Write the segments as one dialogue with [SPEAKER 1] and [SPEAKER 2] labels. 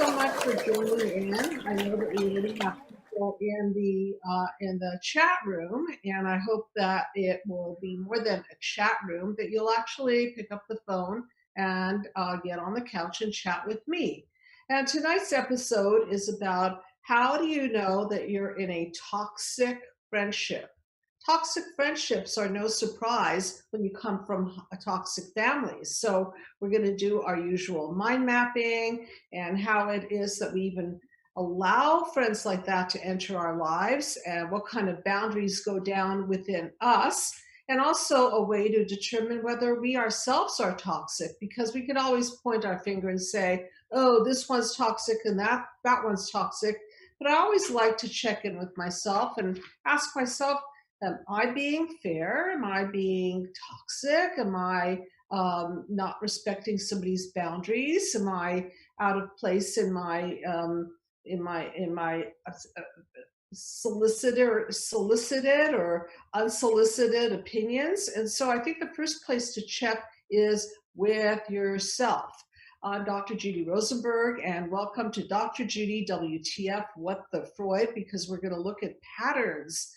[SPEAKER 1] so much for joining in. I know that we already have people in the chat room, and I hope that it will be more than a chat room. That you'll actually pick up the phone and get on the couch and chat with me. And tonight's episode is about how do you know that you're in a toxic friendship. Toxic friendships are no surprise when you come from a toxic family. So we're going to do our usual mind mapping and how it is that we even allow friends like that to enter our lives and what kind of boundaries go down within us, and also a way to determine whether we ourselves are toxic, because we can always point our finger and say, oh, this one's toxic and that one's toxic. But I always like to check in with myself and ask myself, am I being fair? Am I being toxic? Am I not respecting somebody's boundaries? Am I out of place in my solicited or unsolicited opinions? And so I think the first place to check is with yourself. I'm Dr. Judy Rosenberg, and welcome to Dr. Judy WTF What the Freud, because we're going to look at patterns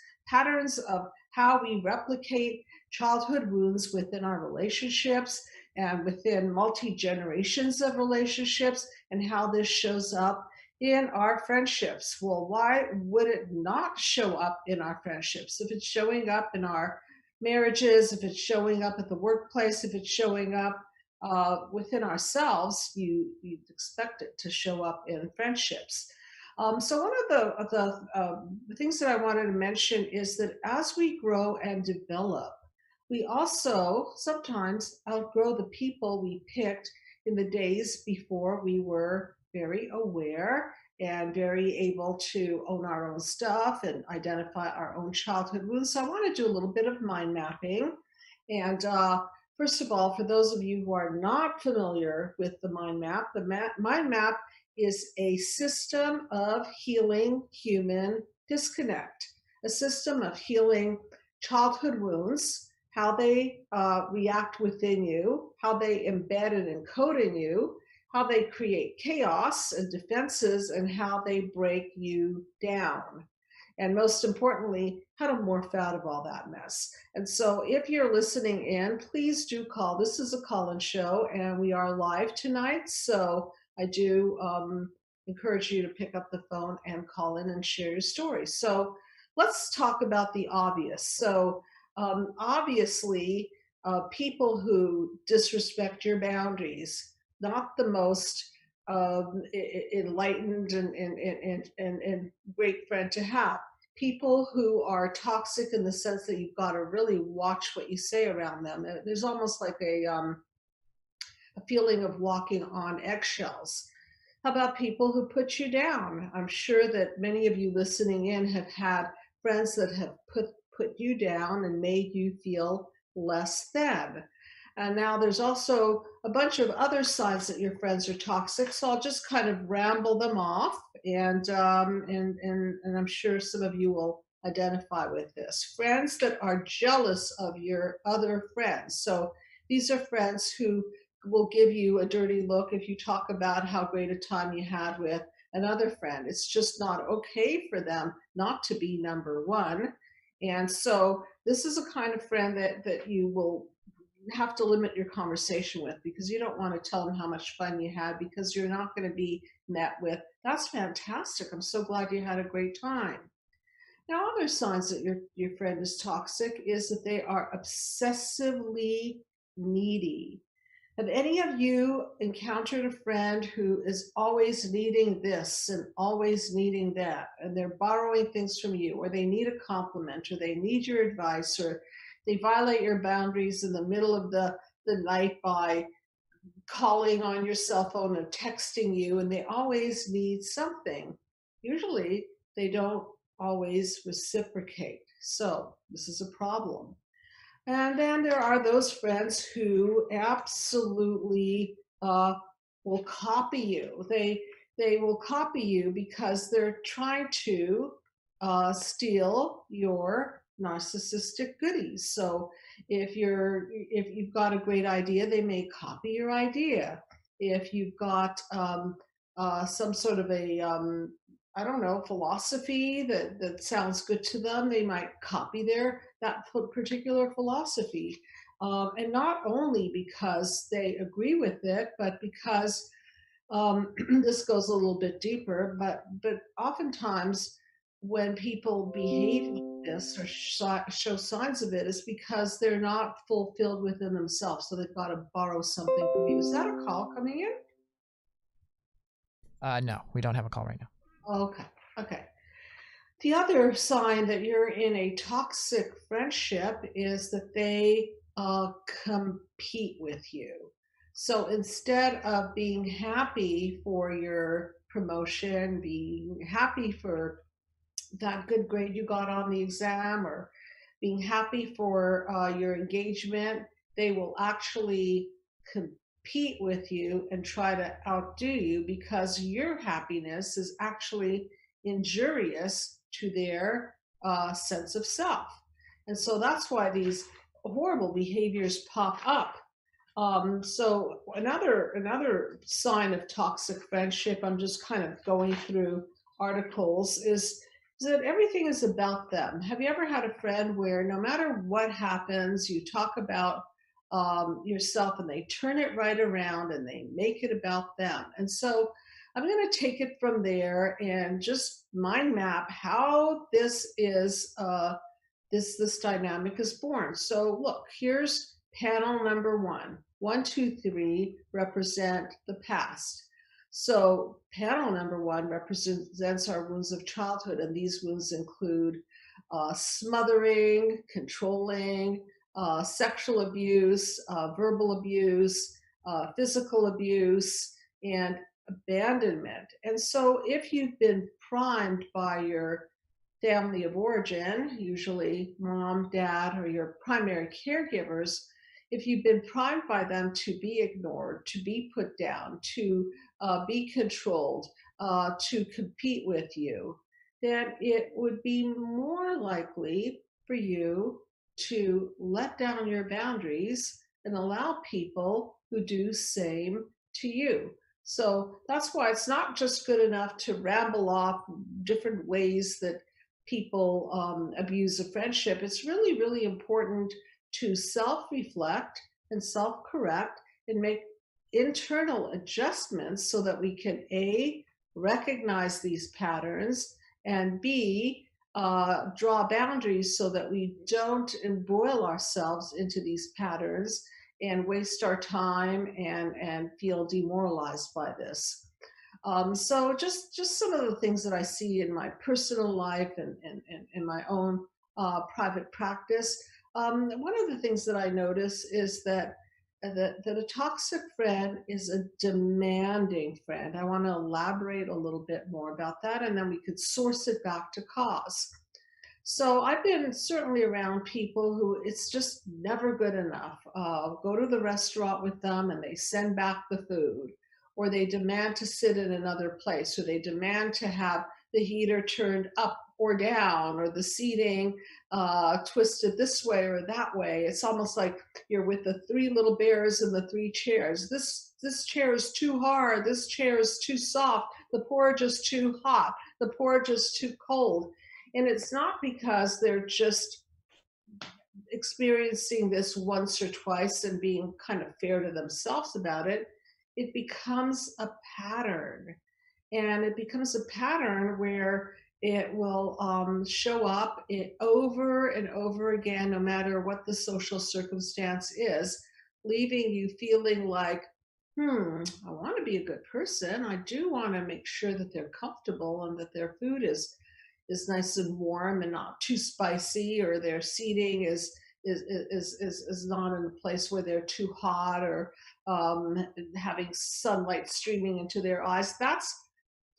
[SPEAKER 1] of how we replicate childhood wounds within our relationships and within multi-generations of relationships, and how this shows up in our friendships. Well, why would it not show up in our friendships? If it's showing up in our marriages, if it's showing up at the workplace, if it's showing up within ourselves, you'd expect it to show up in friendships. So one of the things that I wanted to mention is that as we grow and develop, we also sometimes outgrow the people we picked in the days before we were very aware and very able to own our own stuff and identify our own childhood wounds. So I want to do a little bit of mind mapping. And first of all, for those of you who are not familiar with the mind map, mind map is a system of healing human disconnect, a system of healing childhood wounds, how they react within you, how they embed and encode in you, how they create chaos and defenses, and how they break you down. And most importantly, how to morph out of all that mess. And so if you're listening in, please do call. This is a call-in show, and we are live tonight. So I do encourage you to pick up the phone and call in and share your story. So let's talk about the obvious. So obviously, people who disrespect your boundaries, not the most enlightened and great friend to have. People who are toxic in the sense that you've got to really watch what you say around them. There's almost like a feeling of walking on eggshells. How about people who put you down? I'm sure that many of you listening in have had friends that have put you down and made you feel less than. And now there's also a bunch of other signs that your friends are toxic. So I'll just kind of ramble them off, and I'm sure some of you will identify with this. Friends that are jealous of your other friends. So these are friends who will give you a dirty look if you talk about how great a time you had with another friend. It's just not okay for them not to be number one. And so this is a kind of friend that you will have to limit your conversation with, because you don't want to tell them how much fun you had, because you're not going to be met with, that's fantastic, I'm so glad you had a great time. Now, other signs that your friend is toxic is that they are obsessively needy. Have any of you encountered a friend who is always needing this and always needing that, and they're borrowing things from you, or they need a compliment, or they need your advice, or they violate your boundaries in the middle of the night by calling on your cell phone and texting you, and they always need something? Usually they don't always reciprocate. So this is a problem. And then there are those friends who absolutely will copy you. They will copy you because they're trying to steal your narcissistic goodies. So if you've got a great idea, they may copy your idea. If you've got some sort of a I don't know, philosophy that sounds good to them. They might copy that particular philosophy, and not only because they agree with it, but because this goes a little bit deeper. But oftentimes, when people behave like this or show signs of it, is because they're not fulfilled within themselves. So they've got to borrow something from you. Is that a call coming in?
[SPEAKER 2] No, we don't have a call right now.
[SPEAKER 1] Okay. Okay. The other sign that you're in a toxic friendship is that they compete with you. So instead of being happy for your promotion, being happy for that good grade you got on the exam, or being happy for your engagement, they will actually compete with you and try to outdo you because your happiness is actually injurious to their sense of self. And so that's why these horrible behaviors pop up. So another sign of toxic friendship, I'm just kind of going through articles, is that everything is about them. Have you ever had a friend where no matter what happens, you talk about yourself and they turn it right around and they make it about them? And so I'm going to take it from there and just mind map how this dynamic is born. So look, here's panel number one. 1, 2, 3 represent the past. So panel number one represents our wounds of childhood, and these wounds include smothering, controlling, sexual abuse, verbal abuse, physical abuse, and abandonment. And so if you've been primed by your family of origin, usually mom, dad, or your primary caregivers, if you've been primed by them to be ignored, to be put down, to be controlled, to compete with you, then it would be more likely for you to let down your boundaries and allow people who do same to you. So that's why it's not just good enough to ramble off different ways that people abuse a friendship. It's really, really important to self reflect and self correct and make internal adjustments so that we can A, recognize these patterns, and B, draw boundaries so that we don't embroil ourselves into these patterns and waste our time and feel demoralized by this. So just some of the things that I see in my personal life and in my own private practice. One of the things that I notice is that a toxic friend is a demanding friend. I want to elaborate a little bit more about that, and then we could source it back to cause. So I've been certainly around people who it's just never good enough. Go to the restaurant with them and they send back the food, or they demand to sit in another place, or they demand to have the heater turned up or down, or the seating twisted this way or that way. It's almost like you're with the three little bears in the three chairs. This chair is too hard. This chair is too soft. The porridge is too hot. The porridge is too cold. And it's not because they're just experiencing this once or twice and being kind of fair to themselves about it. It becomes a pattern. And it becomes a pattern where it will show up over and over again, no matter what the social circumstance is, leaving you feeling like, I want to be a good person. I do want to make sure that they're comfortable and that their food is nice and warm and not too spicy, or their seating is not in a place where they're too hot, or having sunlight streaming into their eyes.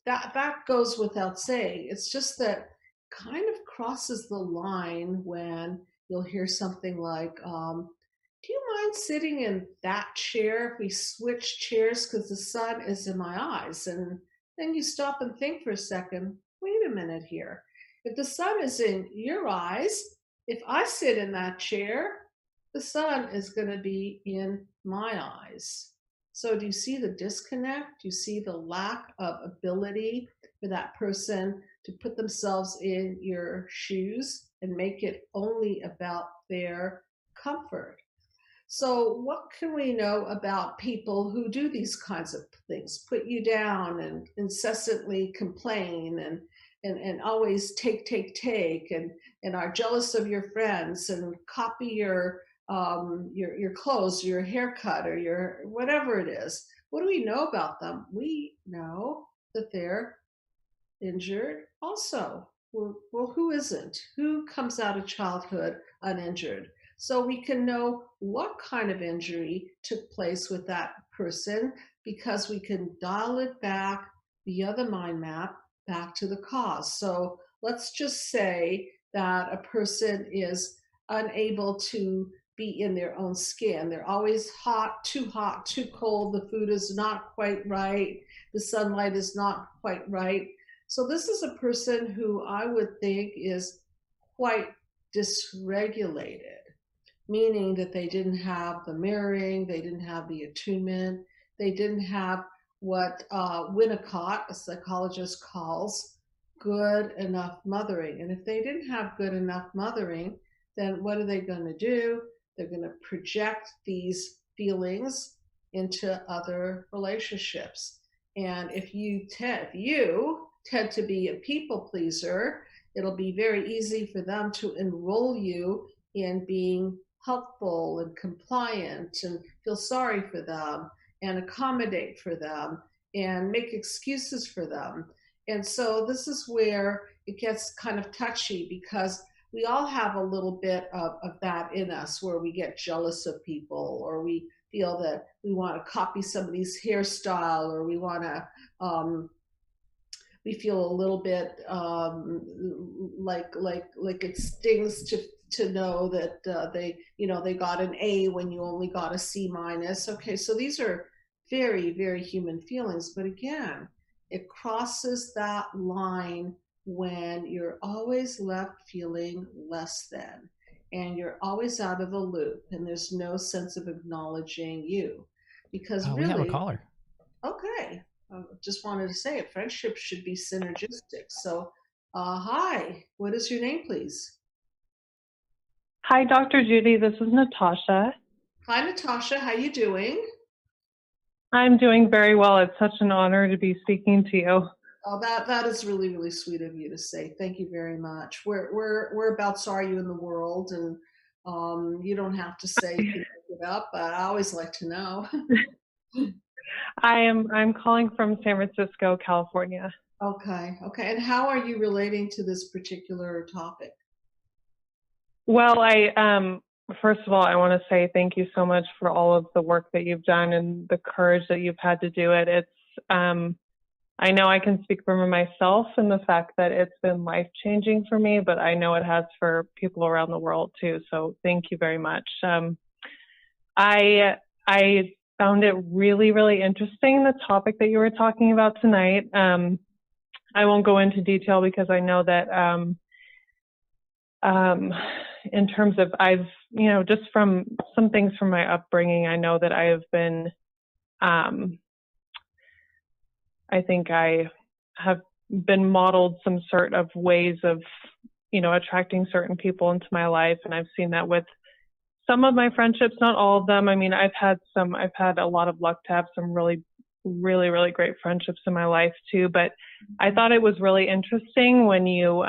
[SPEAKER 1] That goes without saying. It's just that kind of crosses the line when you'll hear something like, "Do you mind sitting in that chair if we switch chairs because the sun is in my eyes?" And then you stop and think for a second. Wait a minute here. If the sun is in your eyes, if I sit in that chair, the sun is going to be in my eyes. So do you see the disconnect? Do you see the lack of ability for that person to put themselves in your shoes and make it only about their comfort? So, what can we know about people who do these kinds of things? Put you down and incessantly complain and always take and are jealous of your friends and copy your clothes, your haircut, or your whatever it is. What do we know about them? We know that they're injured also. Well, who isn't? Who comes out of childhood uninjured? So we can know what kind of injury took place with that person because we can dial it back via the mind map back to the cause. So let's just say that a person is unable to be in their own skin. They're always hot, too cold. The food is not quite right. The sunlight is not quite right. So this is a person who I would think is quite dysregulated, meaning that they didn't have the mirroring, they didn't have the attunement, they didn't have what Winnicott, a psychologist, calls good enough mothering. And if they didn't have good enough mothering, then what are they going to do? They're going to project these feelings into other relationships. And if you tend to be a people pleaser, it'll be very easy for them to enroll you in being helpful and compliant and feel sorry for them and accommodate for them and make excuses for them. And so this is where it gets kind of touchy because we all have a little bit of that in us where we get jealous of people or we feel that we want to copy somebody's hairstyle or we feel a little bit like it stings to know that they got an A when you only got a C minus. Okay, so these are very, very human feelings, but again, it crosses that line when you're always left feeling less than, and you're always out of the loop, and there's no sense of acknowledging you, because
[SPEAKER 2] We have a
[SPEAKER 1] really,
[SPEAKER 2] caller.
[SPEAKER 1] okay, I just wanted to say it. Friendship should be synergistic. So, hi, what is your name, please?
[SPEAKER 3] Hi, Dr. Judy. This is Natasha.
[SPEAKER 1] Hi, Natasha. How you doing?
[SPEAKER 3] I'm doing very well. It's such an honor to be speaking to you.
[SPEAKER 1] Oh, that is really, really sweet of you to say. Thank you very much. Whereabouts are you in the world? And you don't have to say you can look it up, but I always like to know.
[SPEAKER 3] I'm calling from San Francisco, California.
[SPEAKER 1] Okay, okay. And how are you relating to this particular topic?
[SPEAKER 3] Well, first of all, I want to say thank you so much for all of the work that you've done and the courage that you've had to do it. I know I can speak for myself and the fact that it's been life-changing for me, but I know it has for people around the world too. So thank you very much. I found it really, really interesting, the topic that you were talking about tonight. I won't go into detail because I know that in terms of just from some things from my upbringing, I know that I have been, I think I have been modeled some sort of ways of, attracting certain people into my life. And I've seen that with some of my friendships, not all of them. I mean, I've had a lot of luck to have some really, really, really great friendships in my life too. But I thought it was really interesting when you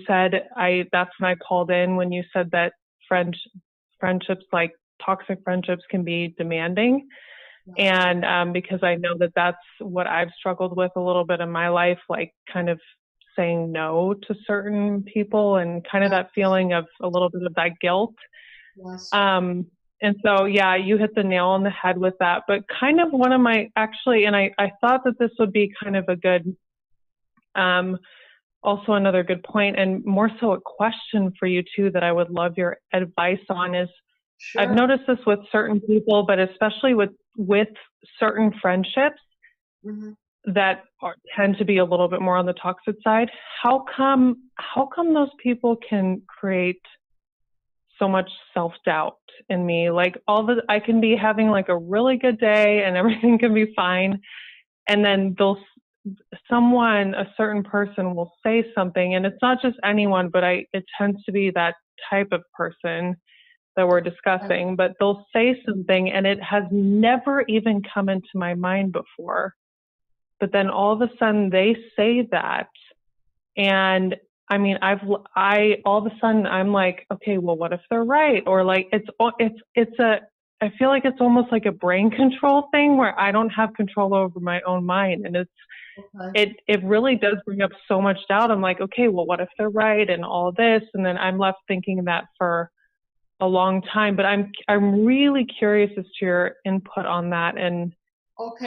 [SPEAKER 3] said, that's when I called in, when you said that friendships, like toxic friendships, can be demanding. And because I know that that's what I've struggled with a little bit in my life, like kind of saying no to certain people and kind of that feeling of a little bit of that guilt.
[SPEAKER 1] Yes.
[SPEAKER 3] And so, yeah, you hit the nail on the head with that. But kind of one of my, actually, and I thought that this would be kind of a good, also another good point, and more so a question for you too, that I would love your advice on is,
[SPEAKER 1] Sure.
[SPEAKER 3] I've noticed this with certain people, but especially with certain friendships that tend to be a little bit more on the toxic side. How come those people can create so much self-doubt in me. Like I can be having like a really good day and everything can be fine. And then a certain person will say something, and it's not just anyone, but it tends to be that type of person that we're discussing, but they'll say something and it has never even come into my mind before. But then all of a sudden they say that. And I mean, all of a sudden I'm like, okay, well, what if they're right? Or like, I feel like it's almost like a brain control thing where I don't have control over my own mind. And it really does bring up so much doubt. I'm like, okay, well, what if they're right? And all this. And then I'm left thinking that for a long time, but I'm really curious as to your input on that and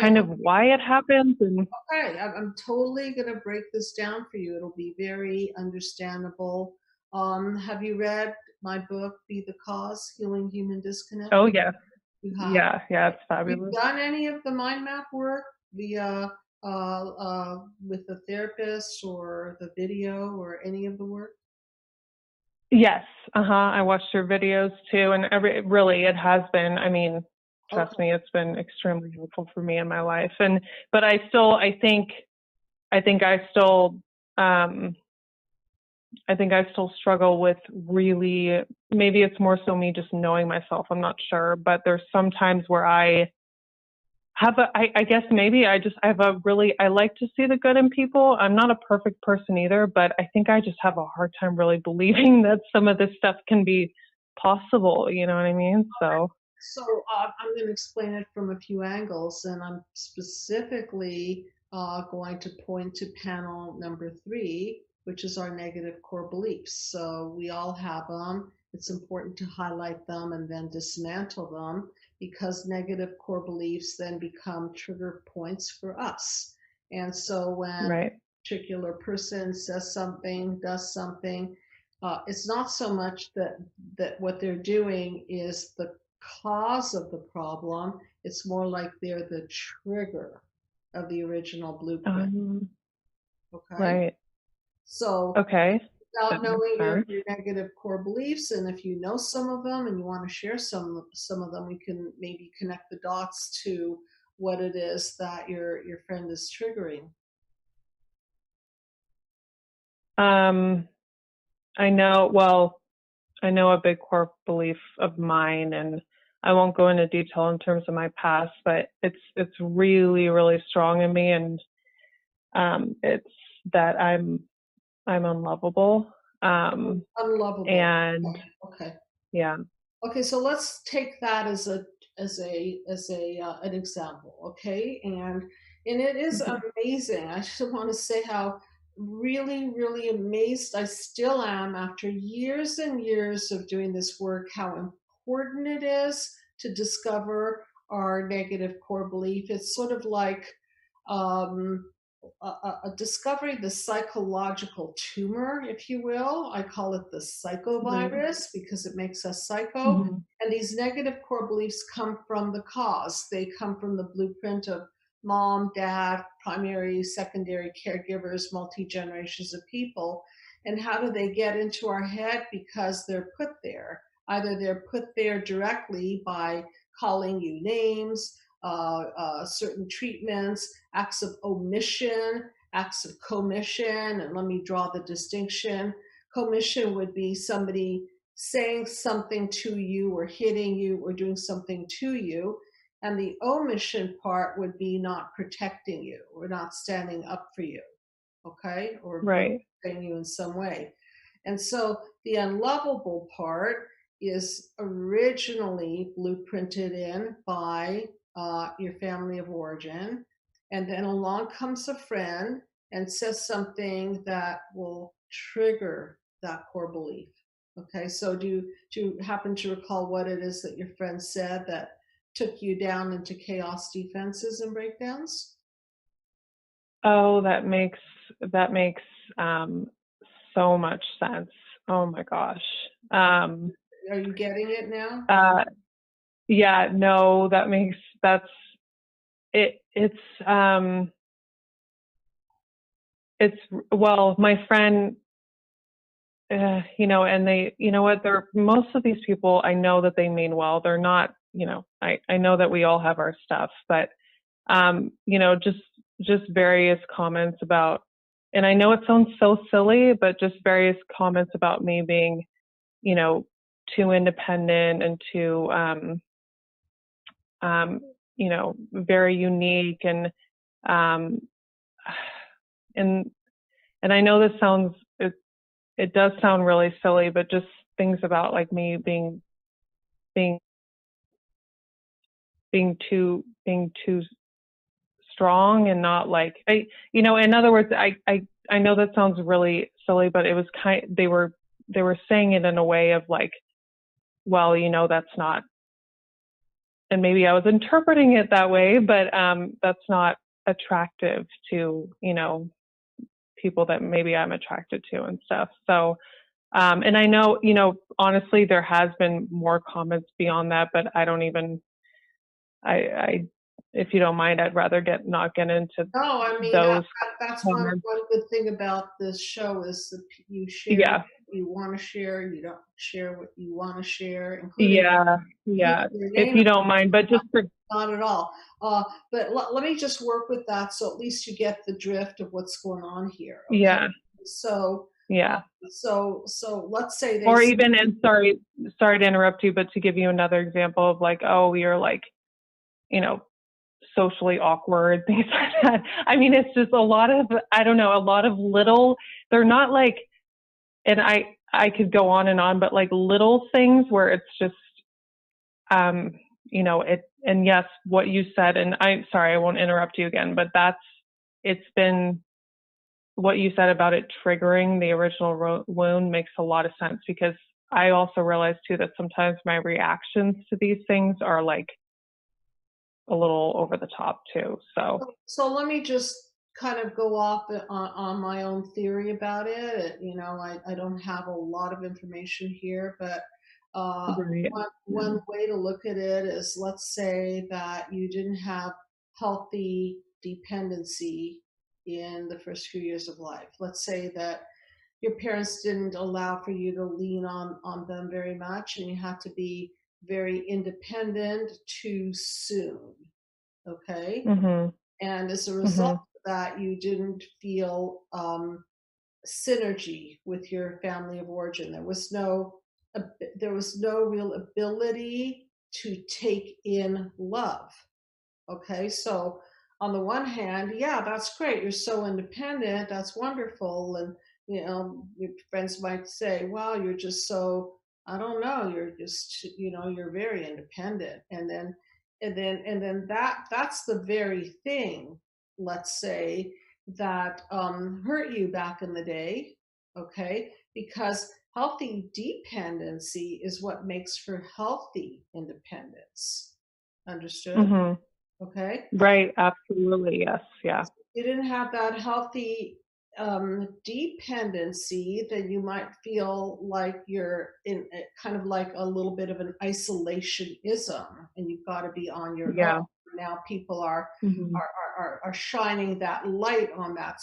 [SPEAKER 3] kind of why it happens. And
[SPEAKER 1] I'm totally going to break this down for you. It'll be very understandable. Have you read my book, Be the Cause, Healing Human Disconnect?
[SPEAKER 3] Oh, yes.
[SPEAKER 1] You have.
[SPEAKER 3] Yeah, it's
[SPEAKER 1] Have
[SPEAKER 3] fabulous.
[SPEAKER 1] you done any of the mind map work via with the therapist or the video or any of the work?
[SPEAKER 3] Yes. I watched your videos too. And it has been, I mean, trust me, it's been extremely helpful for me in my life. But I think I still struggle with really, maybe it's more so me just knowing myself. I'm not sure, but there's some times where I guess maybe I like to see the good in people. I'm not a perfect person either, but I think I just have a hard time really believing that some of this stuff can be possible. You know what I mean? So
[SPEAKER 1] I'm going to explain it from a few angles, and I'm specifically going to point to panel number 3, which is our negative core beliefs. So we all have them. It's important to highlight them and then dismantle them, because negative core beliefs then become trigger points for us. And so when a particular person says something, does something, it's not so much that what they're doing is the cause of the problem. It's more like they're the trigger of the original blueprint. Okay.
[SPEAKER 3] Right.
[SPEAKER 1] So
[SPEAKER 3] okay.
[SPEAKER 1] Without knowing your negative core beliefs, and if you know some of them and you want to share some of them, we can maybe connect the dots to what it is that your friend is triggering.
[SPEAKER 3] I know a big core belief of mine, and I won't go into detail in terms of my past, but it's really, really strong in me, and it's that I'm unlovable.
[SPEAKER 1] Unlovable.
[SPEAKER 3] And
[SPEAKER 1] okay.
[SPEAKER 3] Yeah.
[SPEAKER 1] Okay, so let's take that as an example, okay? And it is amazing. I just want to say how really, really amazed I still am after years and years of doing this work, how important it is to discover our negative core belief. It's sort of like um, discovering the psychological tumor, if you will. I call it the psychovirus because it makes us psycho. And these negative core beliefs come from the cause. They come from the blueprint of mom, dad, primary, secondary caregivers, multi-generations of people. And how do they get into our head? Because they're put there. Either they're put there directly by calling you names, certain treatments, acts of omission, acts of commission. And let me draw the distinction. Commission would be somebody saying something to you or hitting you or doing something to you. And the omission part would be not protecting you or not standing up for you, okay? Or protecting you in some way. And so the unlovable part is originally blueprinted in by your family of origin. And then along comes a friend and says something that will trigger that core belief. Okay, so do you happen to recall what it is that your friend said that took you down into chaos, defenses, and breakdowns?
[SPEAKER 3] Oh, that makes so much sense. Oh my gosh.
[SPEAKER 1] Are you getting it now?
[SPEAKER 3] Yeah, no, it's well, my friend, and they, what, most of these people, I know that they mean well. They're not, I know that we all have our stuff, but, just various comments about, and I know it sounds so silly, but just various comments about me being, too independent and too, very unique. Um, and, and I know this sounds, it does sound really silly, but just things about like me being too strong and not like, in other words, I know that sounds really silly, but it was they were saying it in a way of like, well, that's not, and maybe I was interpreting it that way, but that's not attractive to, people that maybe I'm attracted to and stuff. So, and I know, honestly, there has been more comments beyond that, but I don't even, I if you don't mind, I'd rather not get into
[SPEAKER 1] No, I mean,
[SPEAKER 3] those
[SPEAKER 1] that's one
[SPEAKER 3] comments.
[SPEAKER 1] good thing about this show is that you share
[SPEAKER 3] Yeah.
[SPEAKER 1] what you want to share. You don't share what you want to share, including
[SPEAKER 3] Yeah.
[SPEAKER 1] your
[SPEAKER 3] Yeah. If
[SPEAKER 1] name.
[SPEAKER 3] you don't mind, but just for,
[SPEAKER 1] Not at all. But let me just work with that so at least you get the drift of what's going on here. Okay.
[SPEAKER 3] yeah.
[SPEAKER 1] So,
[SPEAKER 3] Yeah.
[SPEAKER 1] so let's say they
[SPEAKER 3] Or
[SPEAKER 1] say,
[SPEAKER 3] even, and sorry to interrupt you, but to give you another example of like, oh, you're like, socially awkward, things like that. I mean, it's just a lot of, I don't know, a lot of little, they're not like, and I could go on and on, but like little things where it's just, and yes, what you said, and I'm sorry, I won't interrupt you again, but it's been, what you said about it triggering the original wound makes a lot of sense, because I also realize too that sometimes my reactions to these things are like a little over the top too.
[SPEAKER 1] so let me just kind of go off on my own theory about it. I don't have a lot of information here, but
[SPEAKER 3] Right.
[SPEAKER 1] one way to look at it is, let's say that you didn't have healthy dependency in the first few years of life. Let's say that your parents didn't allow for you to lean on them very much, and you had to be very independent too soon. Okay.
[SPEAKER 3] Mhm.
[SPEAKER 1] And as a result
[SPEAKER 3] Mhm.
[SPEAKER 1] of that, you didn't feel synergy with your family of origin. There was no real ability to take in love. Okay, so on the one hand, yeah, that's great. You're so independent. That's wonderful. And your friends might say, "Wow, you're just so, I don't know. You're just, you're very independent." And then that's the very thing, let's say, that hurt you back in the day. Okay, because healthy dependency is what makes for healthy independence. Understood?
[SPEAKER 3] Mhm.
[SPEAKER 1] Okay.
[SPEAKER 3] Right. Absolutely. Yes. Yeah.
[SPEAKER 1] You didn't have that healthy dependency, then you might feel like you're in kind of like a little bit of an isolationism, and you've got to be on your own.
[SPEAKER 3] Yeah.
[SPEAKER 1] Now people are
[SPEAKER 3] Mhm.
[SPEAKER 1] are shining that light on that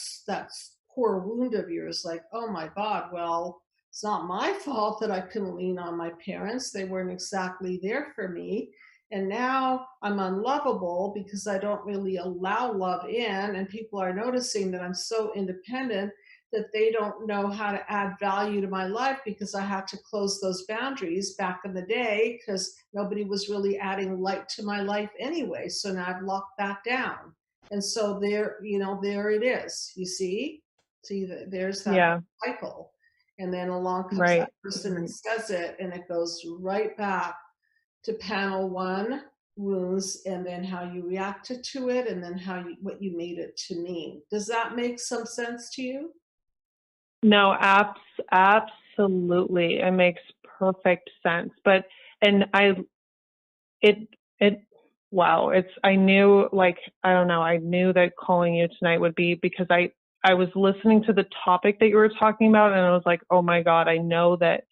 [SPEAKER 1] core wound of yours, like, oh my God, well, it's not my fault that I couldn't lean on my parents. They weren't exactly there for me. And now I'm unlovable because I don't really allow love in, and people are noticing that I'm so independent that they don't know how to add value to my life because I had to close those boundaries back in the day because nobody was really adding light to my life anyway. So now I've locked that down. And so there it is. You see, there's that
[SPEAKER 3] Yeah.
[SPEAKER 1] cycle. And then along comes that
[SPEAKER 3] Right.
[SPEAKER 1] person and
[SPEAKER 3] Right.
[SPEAKER 1] says it, and it goes right back to panel one, wounds, and then how you reacted to it, and then what you made it to mean. Does that make some sense to you?
[SPEAKER 3] No, absolutely. It makes perfect sense. But, and it, it, wow, I knew, like, I don't know, I knew that calling you tonight would be, because I was listening to the topic that you were talking about, and I was like, oh my God, I know that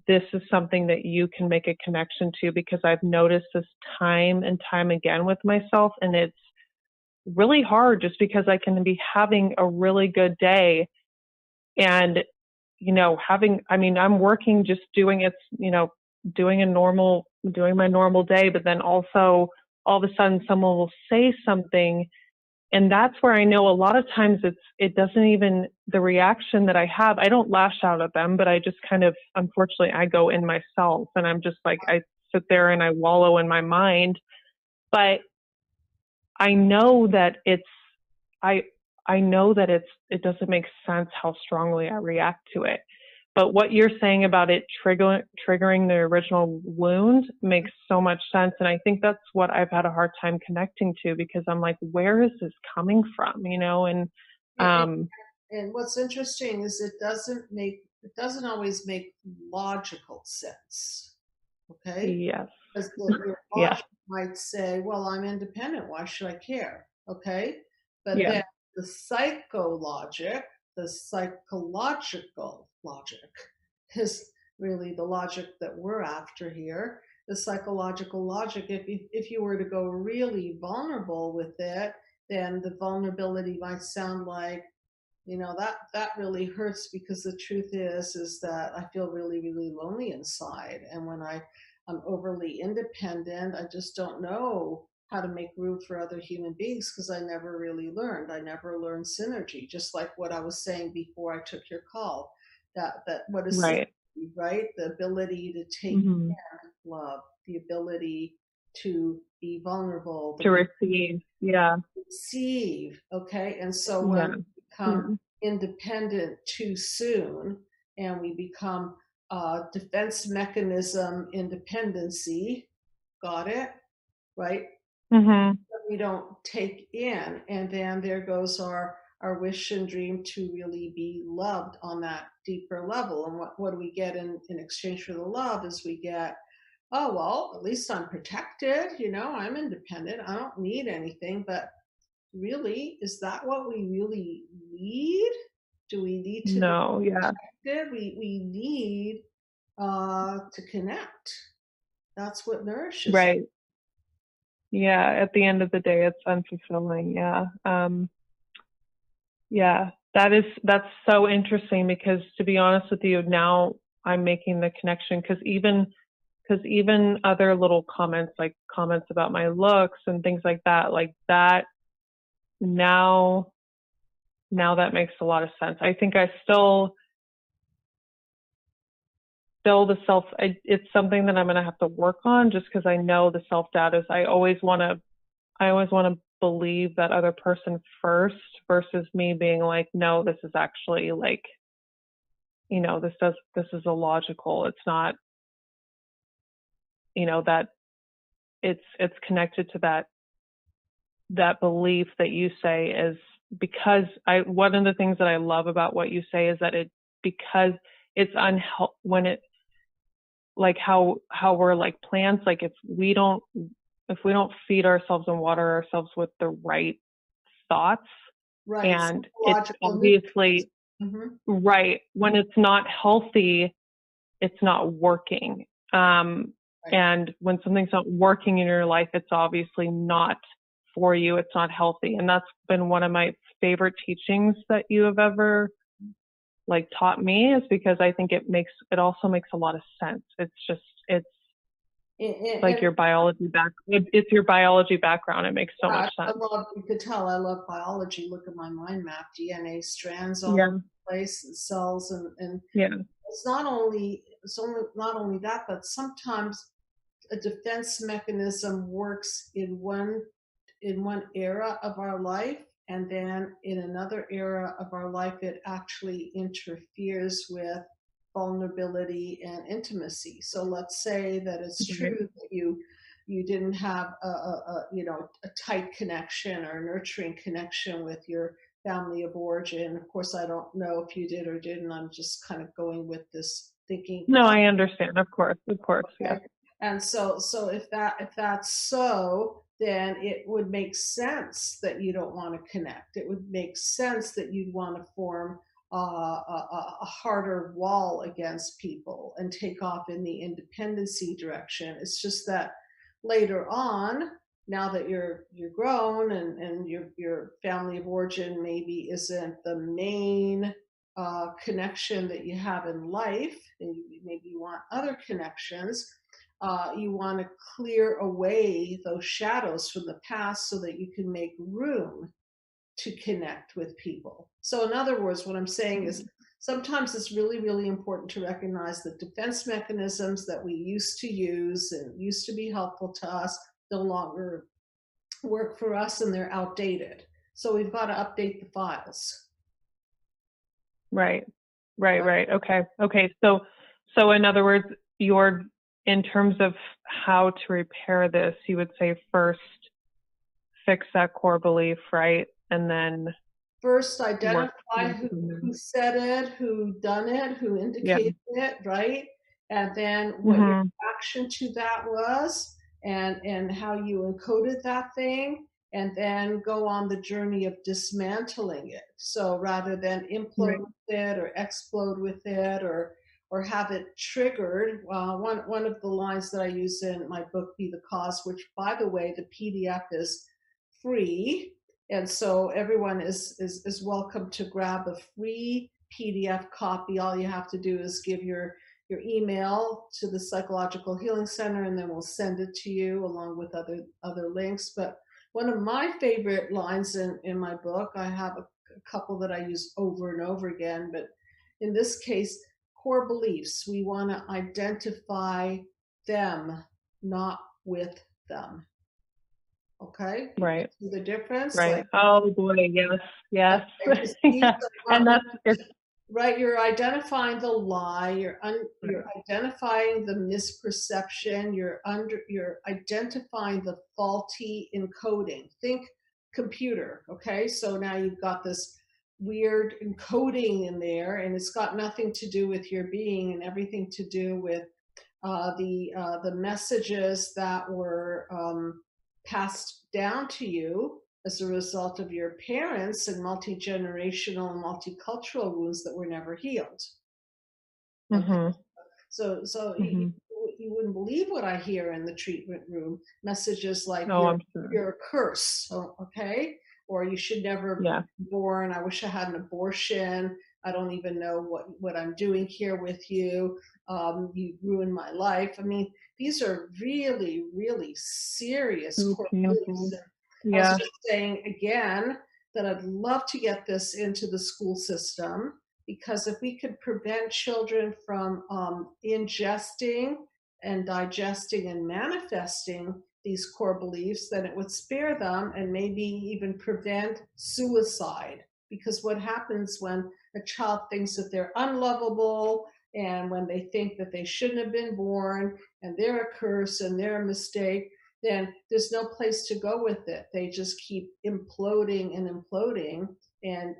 [SPEAKER 3] this is something that you can make a connection to, because I've noticed this time and time again with myself. And it's really hard, just because I can be having a really good day, and I'm working, just doing doing my normal day, but then also all of a sudden someone will say something. And that's where I know a lot of times it doesn't even, the reaction that I have, I don't lash out at them, but I just kind of, unfortunately, I go in myself and I'm just like, I sit there and I wallow in my mind. But I know that I, I know that it doesn't make sense how strongly I react to it. But what you're saying about it triggering the original wound makes so much sense. And I think that's what I've had a hard time connecting to, because I'm like, where is this coming from? And
[SPEAKER 1] And, and what's interesting is it doesn't always make logical sense. Okay?
[SPEAKER 3] yes,
[SPEAKER 1] Because your
[SPEAKER 3] yeah,
[SPEAKER 1] logic might say, well, I'm independent. Why should I care? Okay. But
[SPEAKER 3] yeah,
[SPEAKER 1] then the psychologic, the psychological logic is really the logic that we're after here. The psychological logic, if you were to go really vulnerable with it, then the vulnerability might sound like, that really hurts, because the truth is that I feel really, really lonely inside. And when I'm overly independent, I just don't know how to make room for other human beings, because I never really learned. I never learned synergy, just like what I was saying before I took your call. That what is
[SPEAKER 3] right.
[SPEAKER 1] synergy, right? The ability to take
[SPEAKER 3] Hmm.
[SPEAKER 1] love, the ability to be vulnerable,
[SPEAKER 3] To receive, yeah,
[SPEAKER 1] receive. Okay. And so when
[SPEAKER 3] yeah,
[SPEAKER 1] we become
[SPEAKER 3] mm,
[SPEAKER 1] independent too soon, and we become defense mechanism independency, got it? Right?
[SPEAKER 3] hmm,
[SPEAKER 1] We don't take in. And then there goes our wish and dream to really be loved on that deeper level. And what do we get in exchange for the love? Is we get, oh, well, at least I'm protected. I'm independent. I don't need anything. But really, is that what we really need? Do we need to be
[SPEAKER 3] no, yeah,
[SPEAKER 1] protected? We need to connect. That's what nourishes us.
[SPEAKER 3] right. Yeah, at the end of the day, it's unfulfilling. Yeah. Yeah, that's so interesting, because to be honest with you, now I'm making the connection, because even other little comments, like comments about my looks and things like that, now now that makes a lot of sense. I think I still it's something that I'm going to have to work on, just because I know the self-doubt is, I always want to believe that other person first, versus me being like, no, this is actually like, this is illogical. It's not, that it's connected to that belief that you say is, because one of the things that I love about what you say is that because it's when it, like how we're like plants, like if we don't feed ourselves and water ourselves with the right thoughts,
[SPEAKER 1] Right.
[SPEAKER 3] and it's
[SPEAKER 1] Psychological nutrients.
[SPEAKER 3] obviously
[SPEAKER 1] Hmm.
[SPEAKER 3] right, when it's not healthy, it's not working.
[SPEAKER 1] Right.
[SPEAKER 3] And when something's not working in your life, it's obviously not for you. It's not healthy. And that's been one of my favorite teachings that you have ever like taught me, is because I think it also makes a lot of sense. It's like
[SPEAKER 1] And
[SPEAKER 3] your it's your biology background. It makes so much sense.
[SPEAKER 1] you could tell I love biology. Look at my mind map, DNA strands all over
[SPEAKER 3] Yeah.
[SPEAKER 1] the place, and cells, and
[SPEAKER 3] Yeah.
[SPEAKER 1] it's not only that, but sometimes a defense mechanism works in one era of our life, and then in another era of our life it actually interferes with vulnerability and intimacy. So let's say that it's
[SPEAKER 3] Right.
[SPEAKER 1] true that you didn't have a tight connection or nurturing connection with your family of origin. Of course, I don't know if you did or didn't. I'm just kind of going with this thinking.
[SPEAKER 3] No, I understand. Of course. Of course. Yes.
[SPEAKER 1] Okay. And so if that's so, then it would make sense that you don't want to connect. It would make sense that you'd want to form a harder wall against people and take off in the independency direction. It's just that later on, now that you're grown, and your family of origin maybe isn't the main connection that you have in life, and maybe you want other connections. You want to clear away those shadows from the past so that you can make room to connect with people. So, in other words, what I'm saying is sometimes it's really, really important to recognize that defense mechanisms that we used to use and used to be helpful to us no longer work for us and they're outdated. So, we've got to update the files.
[SPEAKER 3] Right. Okay. So in other words, in terms of how to repair this, you would say first fix that core belief, right? And then
[SPEAKER 1] first identify who said it, who done it, who indicated it, right? And then what your reaction to that was, and how you encoded that thing, and then go on the journey of dismantling it. So rather than implode with it or explode with it or have it triggered, one of the lines that I use in my book, Be the Cause, which by the way, the PDF is free. And so everyone is welcome to grab a free PDF copy. All you have to do is give your email to the Psychological Healing Center, and then we'll send it to you along with other links. But one of my favorite lines in my book, I have a couple that I use over and over again, but in this case, core beliefs. We want to identify them, not with them. Okay.
[SPEAKER 3] Right.
[SPEAKER 1] See the difference?
[SPEAKER 3] Right.
[SPEAKER 1] Like,
[SPEAKER 3] oh boy, yes. Yeah. And it's
[SPEAKER 1] right. You're identifying the lie. You're identifying the misperception. You're identifying the faulty encoding. Think computer. Okay. So now you've got this weird encoding in there, and it's got nothing to do with your being and everything to do with the messages that were passed down to you as a result of your parents and multi-generational and multicultural wounds that were never healed. Okay. So you wouldn't believe what I hear in the treatment room. Messages like you're a curse, okay? Or you should never be born. I wish I had an abortion. I don't even know what I'm doing here with you. You ruined my life. I mean, these are really, really serious core beliefs. I was just saying again that I'd love to get this into the school system, because if we could prevent children from ingesting and digesting and manifesting these core beliefs, then it would spare them and maybe even prevent suicide. Because what happens when a child thinks that they're unlovable, and when they think that they shouldn't have been born and they're a curse and they're a mistake, then there's no place to go with it. They just keep imploding and imploding. And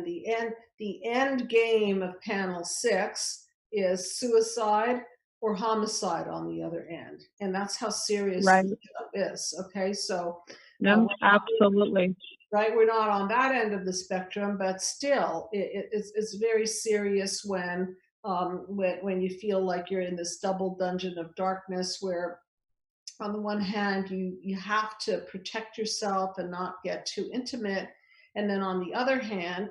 [SPEAKER 1] the end game of panel 6 is suicide or homicide on the other end. And that's how serious this stuff is. Okay. So
[SPEAKER 3] absolutely.
[SPEAKER 1] Right. We're not on that end of the spectrum, but still it's very serious when you feel like you're in this double dungeon of darkness, where on the one hand you have to protect yourself and not get too intimate, and then on the other hand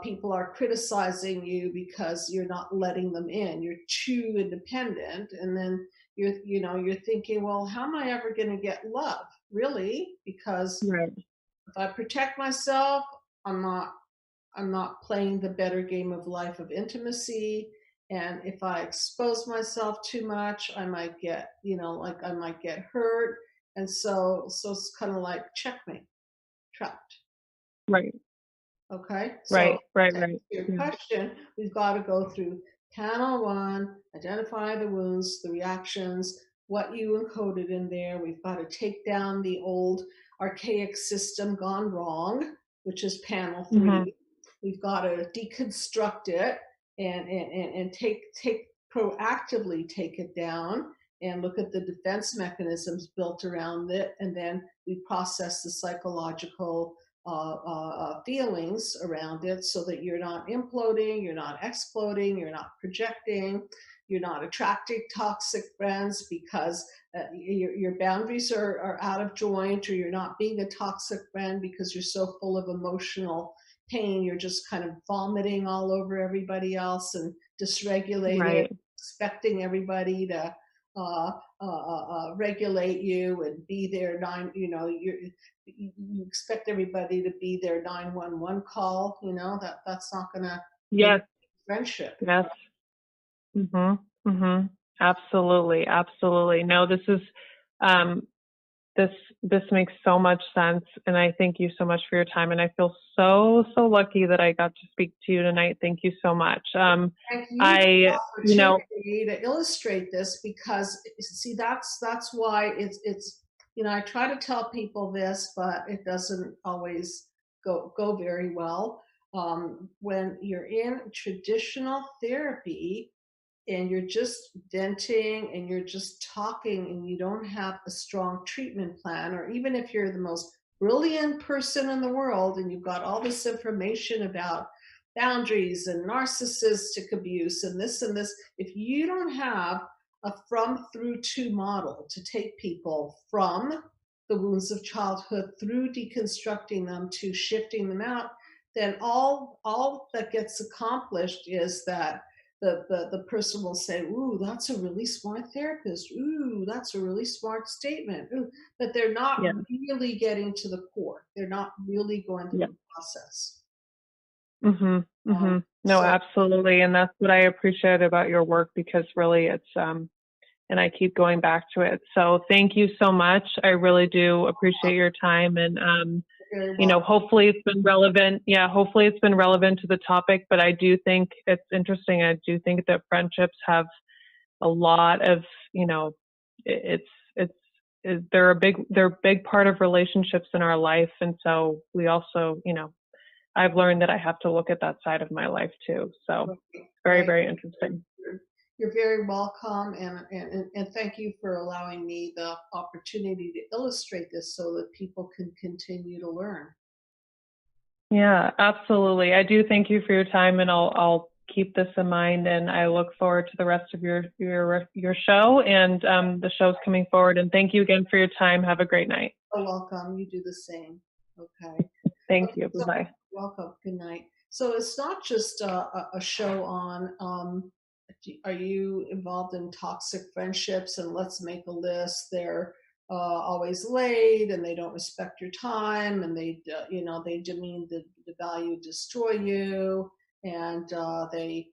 [SPEAKER 1] people are criticizing you because you're not letting them in. You're too independent, and then you're thinking, well, how am I ever going to get love, really? Because if I protect myself, I'm not playing the better game of life of intimacy. And if I expose myself too much, I might get, I might get hurt. And so it's kind of like checkmate, trapped.
[SPEAKER 3] Right.
[SPEAKER 1] Okay.
[SPEAKER 3] Right.
[SPEAKER 1] Your question, we've got to go through panel 1, identify the wounds, the reactions, what you encoded in there. We've got to take down the old archaic system gone wrong, which is panel 3. We've got to deconstruct it and proactively take it down and look at the defense mechanisms built around it. And then we process the psychological feelings around it, so that you're not imploding, you're not exploding, you're not projecting, you're not attracting toxic friends because your boundaries are out of joint, or you're not being a toxic friend because you're so full of emotional pain, you're just kind of vomiting all over everybody else and dysregulated,
[SPEAKER 3] Right.
[SPEAKER 1] expecting everybody to regulate you and be there you expect everybody to be their 911 call, that's not going to make
[SPEAKER 3] Yes.
[SPEAKER 1] friendship.
[SPEAKER 3] Yes. Mhm. Mhm. Absolutely. Absolutely. No, um this this makes so much sense, and I thank you so much for your time, and I feel so lucky that I got to speak to you tonight. Thank you so much.
[SPEAKER 1] Thank you for
[SPEAKER 3] I
[SPEAKER 1] the
[SPEAKER 3] you know,
[SPEAKER 1] opportunity to illustrate this because see that's why it's I try to tell people this, but it doesn't always go very well. When you're in traditional therapy, and you're just venting and you're just talking and you don't have a strong treatment plan, or even if you're the most brilliant person in the world and you've got all this information about boundaries and narcissistic abuse and this, if you don't have a from through to model to take people from the wounds of childhood through deconstructing them to shifting them out, then all that gets accomplished is that the person will say, "Ooh, that's a really smart therapist. Ooh, that's a really smart statement." Ooh, but they're not
[SPEAKER 3] yeah,
[SPEAKER 1] really getting to the core. They're not really going through
[SPEAKER 3] yeah.
[SPEAKER 1] the process.
[SPEAKER 3] Mhm. Mhm. No,
[SPEAKER 1] So
[SPEAKER 3] absolutely, and that's what I appreciate about your work, because really it's and I keep going back to it. So thank you so much. I really do appreciate your time, and
[SPEAKER 1] very well.
[SPEAKER 3] hopefully it's been relevant. Yeah, hopefully it's been relevant to the topic, but I do think it's interesting. I do think that friendships have a lot of, you know, it's they're a big part of relationships in our life, and so we also, I've learned that I have to look at that side of my life too. So
[SPEAKER 1] Right,
[SPEAKER 3] very,
[SPEAKER 1] right.
[SPEAKER 3] very interesting.
[SPEAKER 1] You're, you're very welcome, and thank you for allowing me the opportunity to illustrate this so that people can continue to learn.
[SPEAKER 3] Yeah, absolutely. I do thank you for your time, and I'll keep this in mind, and I look forward to the rest of your show and the shows coming forward. And thank you again for your time. Have a great night.
[SPEAKER 1] You're welcome. You do the same. Okay.
[SPEAKER 3] Thank
[SPEAKER 1] Okay,
[SPEAKER 3] you. Bye
[SPEAKER 1] so
[SPEAKER 3] bye.
[SPEAKER 1] welcome. Good night. So it's not just a show on are you involved in toxic friendships and let's make a list. They're always late and they don't respect your time and they demean the value, destroy you, and uh, they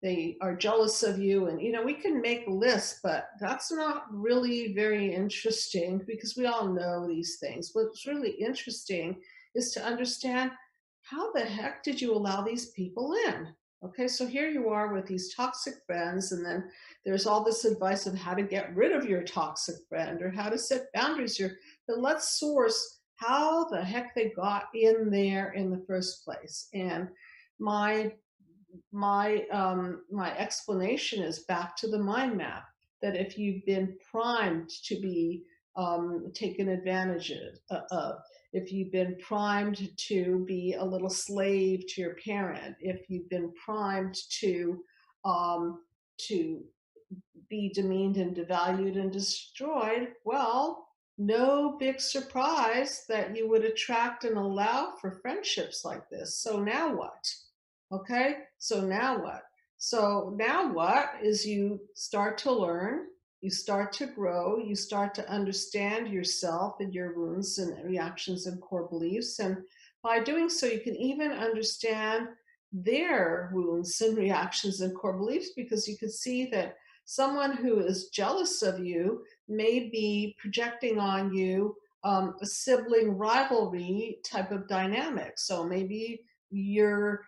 [SPEAKER 1] they are jealous of you, and we can make lists, but that's not really very interesting because we all know these things. What's really interesting is to understand, how the heck did you allow these people in? Okay, so here you are with these toxic friends, and then there's all this advice of how to get rid of your toxic friend or how to set boundaries here. But let's source how the heck they got in there in the first place. And my my explanation is back to the mind map, that if you've been primed to be taken advantage of, if you've been primed to be a little slave to your parent, if you've been primed um, to be demeaned and devalued and destroyed, well, no big surprise that you would attract and allow for friendships like this. So now what? Okay, so now what? So now what is, you start to learn, you start to grow, you start to understand yourself and your wounds and reactions and core beliefs. And by doing so, you can even understand their wounds and reactions and core beliefs, because you can see that someone who is jealous of you may be projecting on you a sibling rivalry type of dynamic. So maybe your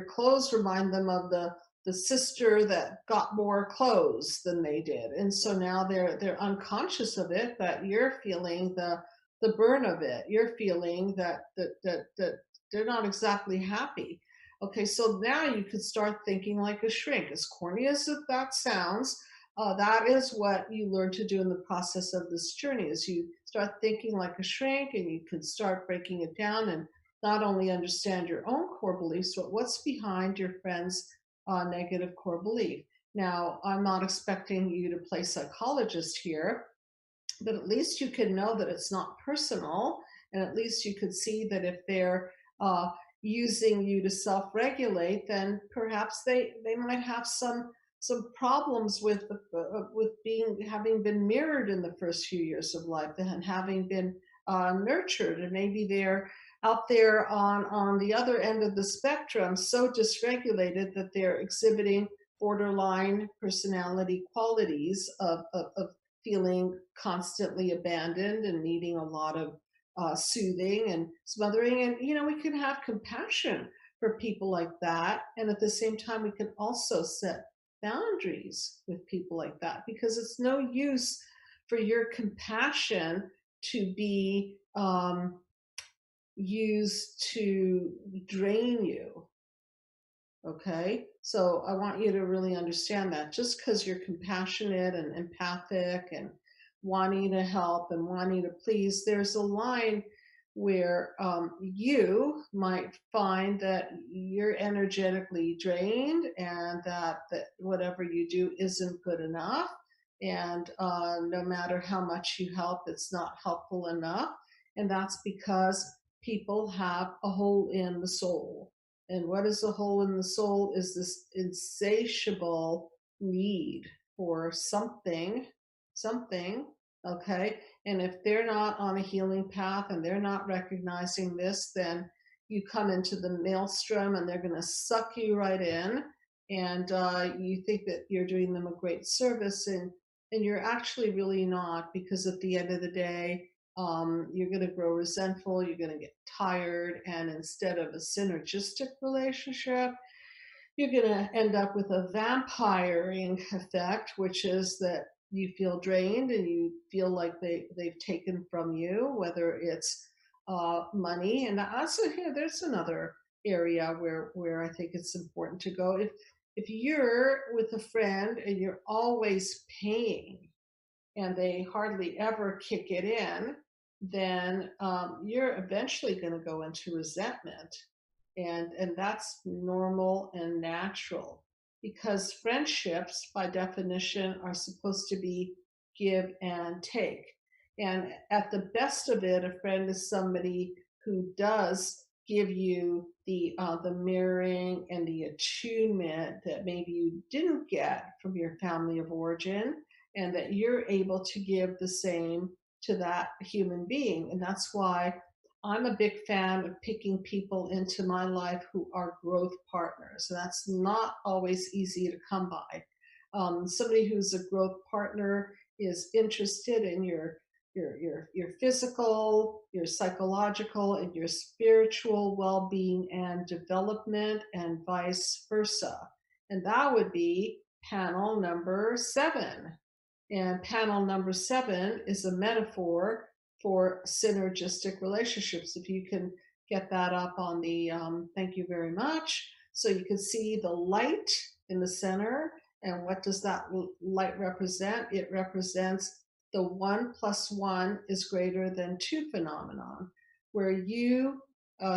[SPEAKER 1] clothes remind them of the sister that got more clothes than they did, and so now they're unconscious of it, but you're feeling the burn of it. You're feeling that they're not exactly happy. Okay, so now you could start thinking like a shrink. As corny as that sounds, that is what you learn to do in the process of this journey. Is you start thinking like a shrink, and you can start breaking it down and not only understand your own core beliefs, but what's behind your friend's negative core belief. Now, I'm not expecting you to play psychologist here, but at least you can know that it's not personal, And at least you could see that if they're using you to self-regulate, then perhaps they might have some problems with being having been mirrored in the first few years of life and having been nurtured, and maybe they're out there on the other end of the spectrum, so dysregulated that they're exhibiting borderline personality qualities of feeling constantly abandoned and needing a lot of soothing and smothering. And, we can have compassion for people like that. And at the same time, we can also set boundaries with people like that, because it's no use for your compassion to be used to drain you. Okay, so I want you to really understand that just because you're compassionate and empathic and wanting to help and wanting to please, there's a line where you might find that you're energetically drained, and that whatever you do isn't good enough. And no matter how much you help, it's not helpful enough. And that's because people have a hole in the soul. And what is a hole in the soul is this insatiable need for something, okay? And if they're not on a healing path and they're not recognizing this, then you come into the maelstrom and they're going to suck you right in. And you think that you're doing them a great service, and you're actually really not, because at the end of the day, you're going to grow resentful, you're going to get tired, and instead of a synergistic relationship, you're going to end up with a vampiring effect, which is that you feel drained and you feel like they've taken from you, whether it's money. And also here, there's another area where I think it's important to go. If you're with a friend and you're always paying and they hardly ever kick it in, then you're eventually going to go into resentment. And that's normal and natural, because friendships, by definition, are supposed to be give and take. And at the best of it, a friend is somebody who does give you the mirroring and the attunement that maybe you didn't get from your family of origin, and that you're able to give the same to that human being. And that's why I'm a big fan of picking people into my life who are growth partners. And that's not always easy to come by. Somebody who's a growth partner is interested in your physical, your psychological, and your spiritual well-being and development, and vice versa. And that would be panel number 7. And panel number 7 is a metaphor for synergistic relationships. If you can get that up on the, thank you very much. So you can see the light in the center. And what does that light represent? It represents the 1 + 1 is greater than 2 phenomenon, where you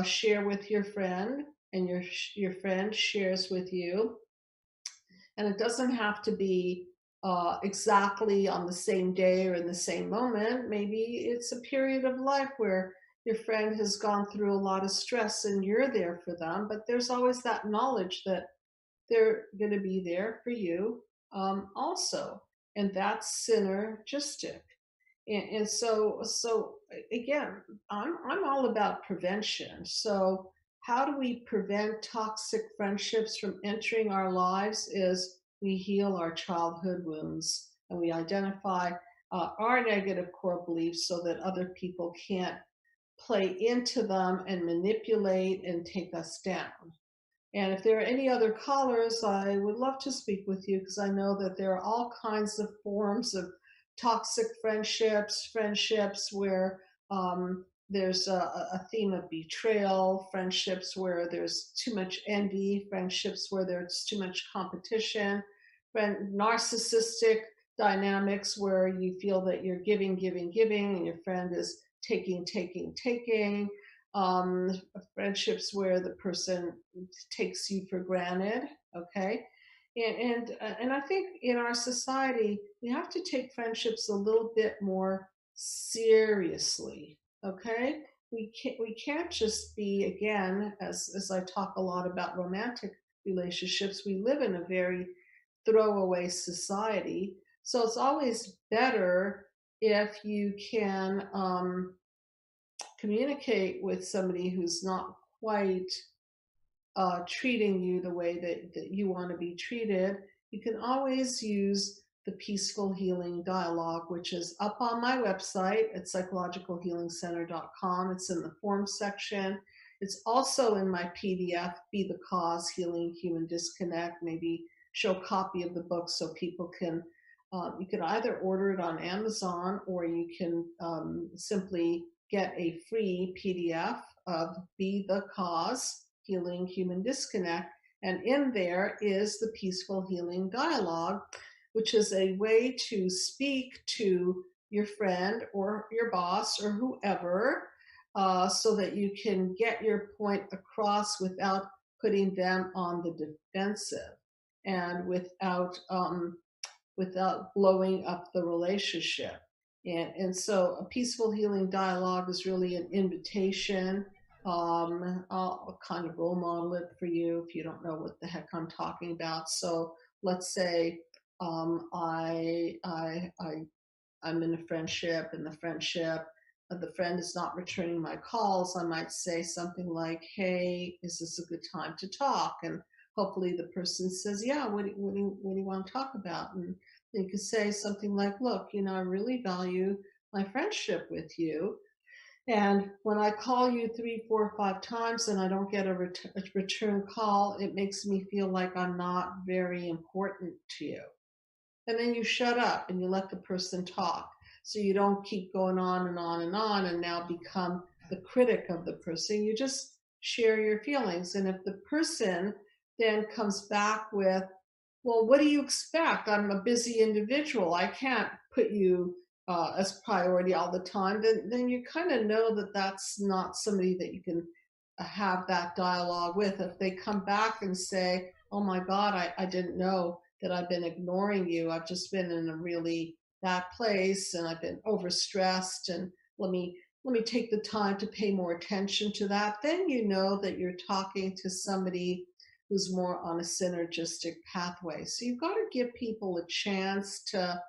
[SPEAKER 1] share with your friend and your friend shares with you. And it doesn't have to be exactly on the same day or in the same moment. Maybe it's a period of life where your friend has gone through a lot of stress and you're there for them, but there's always that knowledge that they're going to be there for you also. And that's synergistic. And so again, I'm all about prevention. So how do we prevent toxic friendships from entering our lives? Is we heal our childhood wounds and we identify our negative core beliefs so that other people can't play into them and manipulate and take us down. And if there are any other callers, I would love to speak with you, because I know that there are all kinds of forms of toxic friendships where there's a theme of betrayal, friendships where there's too much envy, friendships where there's too much competition, narcissistic dynamics where you feel that you're giving, and your friend is taking, um, friendships where the person takes you for granted. Okay, and I think in our society we have to take friendships a little bit more seriously. Okay, we can't just be, again, as I talk a lot about romantic relationships, we live in a very throwaway society. So it's always better if you can communicate with somebody who's not quite treating you the way that you want to be treated. You can always use the peaceful healing dialogue, which is up on my website at psychologicalhealingcenter.com. It's in the form section. It's also in my PDF, Be the Cause, Healing Human Disconnect. Maybe show a copy of the book so people can, you can either order it on Amazon, or you can simply get a free PDF of Be the Cause, Healing Human Disconnect. And in there is the peaceful healing dialogue, which is a way to speak to your friend or your boss or whoever, so that you can get your point across without putting them on the defensive, and without blowing up the relationship. And so a peaceful healing dialogue is really an invitation. I'll kind of role model it for you if you don't know what the heck I'm talking about. So let's say I'm in a friendship, and the friend is not returning my calls. I might say something like, "Hey, is this a good time to talk?" And hopefully the person says, "Yeah, what do you want to talk about?" And you could say something like, "Look, I really value my friendship with you. And when I call you 3, 4, 5 times and I don't get a return call, it makes me feel like I'm not very important to you." And then you shut up and you let the person talk. So you don't keep going on and on and on and now become the critic of the person. You just share your feelings. And if the person then comes back with, "Well, what do you expect? I'm a busy individual. I can't put you as priority all the time," then you kind of know that that's not somebody that you can have that dialogue with. If they come back and say, "Oh my God, I didn't know that I've been ignoring you. I've just been in a really bad place and I've been overstressed, and let me take the time to pay more attention to that," then you know that you're talking to somebody who's more on a synergistic pathway. So you've got to give people a chance to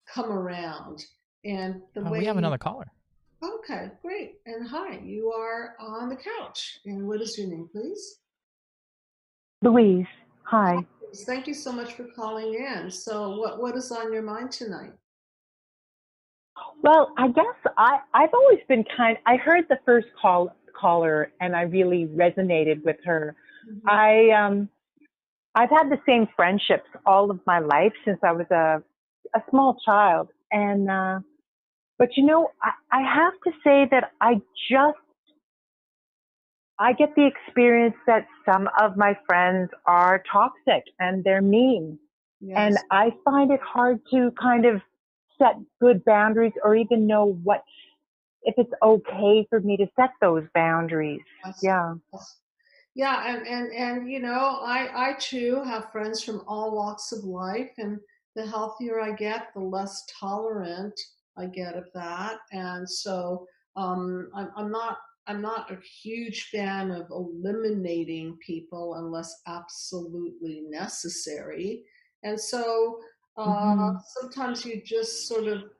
[SPEAKER 1] come around. And the
[SPEAKER 2] We
[SPEAKER 1] way
[SPEAKER 2] have
[SPEAKER 1] you,
[SPEAKER 2] another caller.
[SPEAKER 1] okay, great. And hi, you are on the couch. And what is your name, please?
[SPEAKER 4] Louise, hi.
[SPEAKER 1] Thank you so much for calling in. So what is on your mind tonight?
[SPEAKER 4] Well, I guess I've always been I heard the first caller and I really resonated with her.
[SPEAKER 1] Mhm.
[SPEAKER 4] I've had the same friendships all of my life since I was a small child. And, but I have to say that I get the experience that some of my friends are toxic and they're mean. And
[SPEAKER 1] Yes,
[SPEAKER 4] I find it hard to kind of set good boundaries or even know if it's okay for me to set those boundaries.
[SPEAKER 1] yes,
[SPEAKER 4] Yeah.
[SPEAKER 1] yes. Yeah, and I too have friends from all walks of life, and the healthier I get, the less tolerant I get of that. And so I'm not a huge fan of eliminating people unless absolutely necessary. And so
[SPEAKER 4] Hmm.
[SPEAKER 1] sometimes you just sort of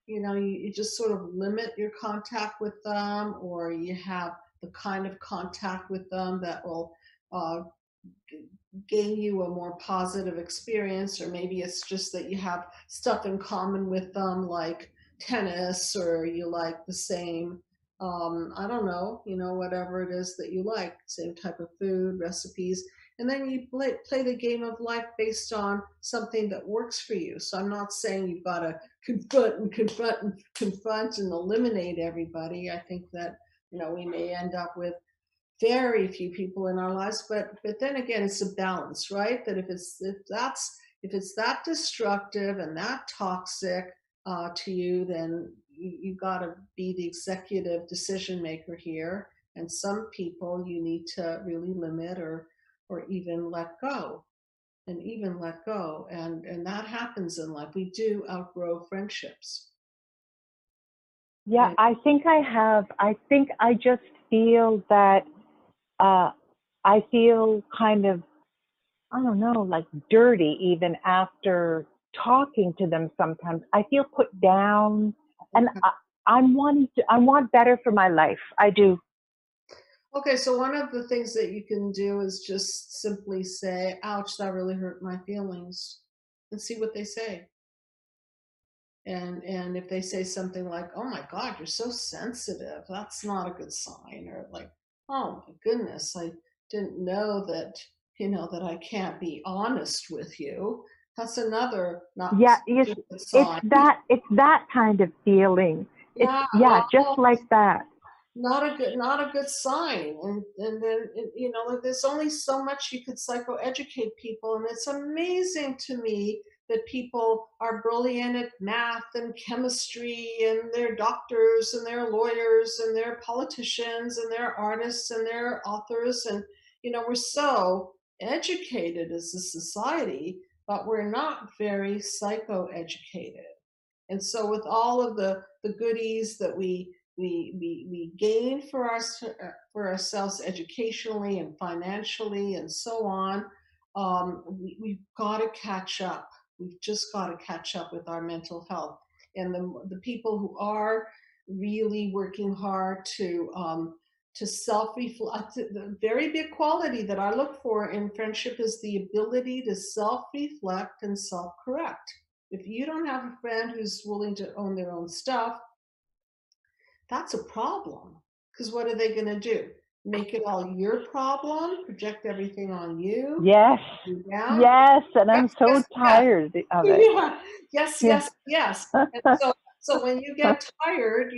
[SPEAKER 1] you just sort of limit your contact with them, or you have the kind of contact with them that will uh, gain you a more positive experience. Or maybe it's just that you have stuff in common with them, like tennis, or you like the same, I don't know, whatever it is that you like, same type of food, recipes. And then you play the game of life based on something that works for you. So I'm not saying you've got to confront and eliminate everybody. I think that we may end up with very few people in our lives, but then again, it's a balance, right? That if it's that destructive and that toxic to you, then you got to be the executive decision maker here. And some people you need to really limit, or even let go, and that happens in life. We do outgrow friendships.
[SPEAKER 4] Yeah,
[SPEAKER 1] And,
[SPEAKER 4] I think I have. I think I just feel that I feel kind of, I don't know, like dirty even after talking to them sometimes. I feel put down, and
[SPEAKER 1] okay.
[SPEAKER 4] I want better for my life. I do.
[SPEAKER 1] Okay, so one of the things that you can do is just simply say, ouch, that really hurt my feelings, and see what they say. And if they say something like, "Oh my God, you're so sensitive," that's not a good sign. Or like, "Oh my goodness, I didn't know that, that I can't be honest with you." That's another not
[SPEAKER 4] Yeah,
[SPEAKER 1] such a good sign.
[SPEAKER 4] it's that kind of feeling. It's,
[SPEAKER 1] Yeah,
[SPEAKER 4] yeah, just
[SPEAKER 1] well,
[SPEAKER 4] like that.
[SPEAKER 1] not a good sign. And then like, there's only so much you could psychoeducate people, and it's amazing to me that people are brilliant at math and chemistry, and they're doctors and they're lawyers and they're politicians and they're artists and they're authors, and we're so educated as a society, but we're not very psychoeducated. And so, with all of the goodies that we gain for ourselves educationally and financially and so on, we've got to catch up. We've just got to catch up with our mental health. And the people who are really working hard to self-reflect, the very big quality that I look for in friendship is the ability to self-reflect and self-correct. If you don't have a friend who's willing to own their own stuff, that's a problem. Because what are they going to do? Make it all your problem? Project everything on you?
[SPEAKER 4] Yes,
[SPEAKER 1] You down?
[SPEAKER 4] yes, and
[SPEAKER 1] Yes,
[SPEAKER 4] I'm so
[SPEAKER 1] yes, yes.
[SPEAKER 4] tired of it.
[SPEAKER 1] Yeah. Yes,
[SPEAKER 4] Yeah.
[SPEAKER 1] yes, yes. And so when you get tired,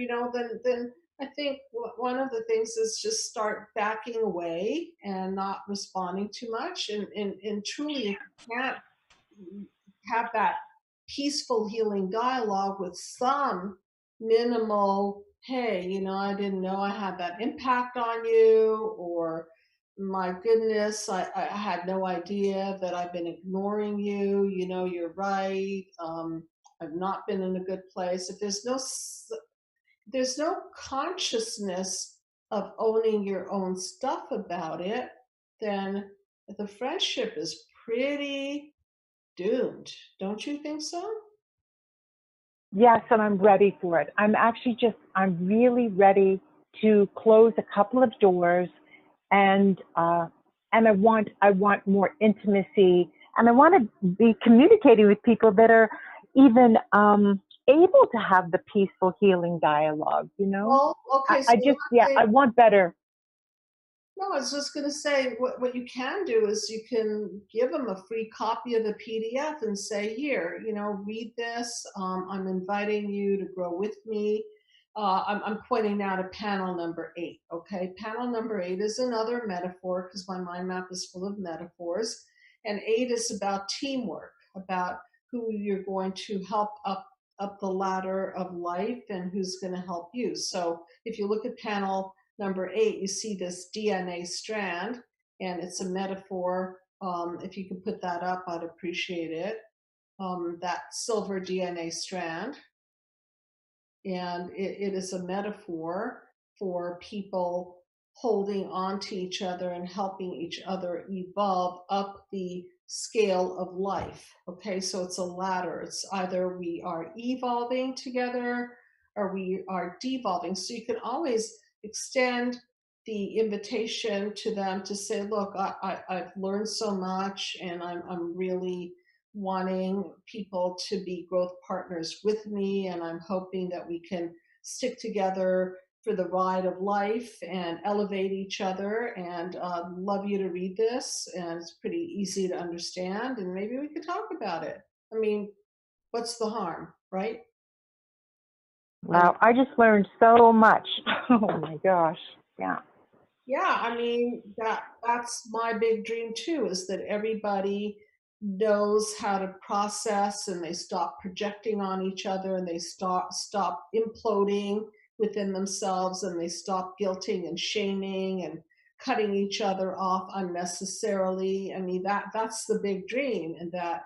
[SPEAKER 1] then I think one of the things is just start backing away and not responding too much. And truly, if you can't have that peaceful healing dialogue with some minimal, hey, I didn't know I had that impact on you, or my goodness, I had no idea that I've been ignoring you, you're right, I've not been in a good place. If there's no consciousness of owning your own stuff about it, then the friendship is pretty doomed. Don't you think so?
[SPEAKER 4] Yes, and I'm ready for it. I'm really ready to close a couple of doors, and I want more intimacy, and I want to be communicating with people that are even able to have the peaceful healing dialogue.
[SPEAKER 1] Well, okay, so
[SPEAKER 4] I
[SPEAKER 1] one
[SPEAKER 4] just, yeah,
[SPEAKER 1] thing,
[SPEAKER 4] I want better.
[SPEAKER 1] no, I was just going to say, what you can do is you can give them a free copy of the PDF and say, here, read this. I'm inviting you to grow with me. I'm pointing now to panel number 8. Okay, panel number 8 is another metaphor because my mind map is full of metaphors. And 8 is about teamwork, about who you're going to help up the ladder of life and who's going to help you. So if you look at panel number 8, you see this DNA strand, and it's a metaphor. If you could put that up, I'd appreciate it. That silver DNA strand. And it is a metaphor for people holding on to each other and helping each other evolve up the scale of life. Okay, so it's a ladder. It's either we are evolving together or we are devolving. So you can always extend the invitation to them to say, look, I've learned so much, and I'm really wanting people to be growth partners with me, and I'm hoping that we can stick together for the ride of life and elevate each other. And love you to read this, and it's pretty easy to understand, and maybe we could talk about it. I mean, what's the harm, right? I mean,
[SPEAKER 4] Wow, I just learned so much. Oh my gosh. Yeah.
[SPEAKER 1] yeah, I mean, that's my big dream too, is that everybody knows how to process, and they stop projecting on each other, and they stop imploding within themselves, and they stop guilting and shaming and cutting each other off unnecessarily. I mean, that's the big dream, and that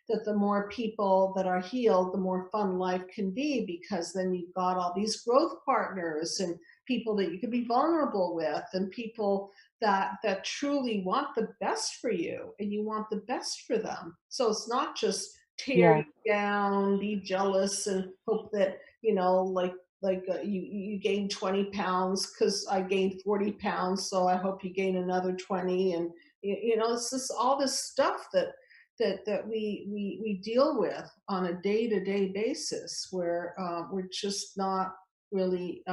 [SPEAKER 1] that the more people that are healed, the more fun life can be, because then you've got all these growth partners and people that you can be vulnerable with, and people that truly want the best for you, and you want the best for them. So it's not just tear
[SPEAKER 4] Yes.
[SPEAKER 1] you down, be jealous, and hope that, you gain 20 pounds because I gained 40 pounds, so I hope you gain another 20. And it's just all this stuff that we deal with on a day-to-day basis, where we're just not really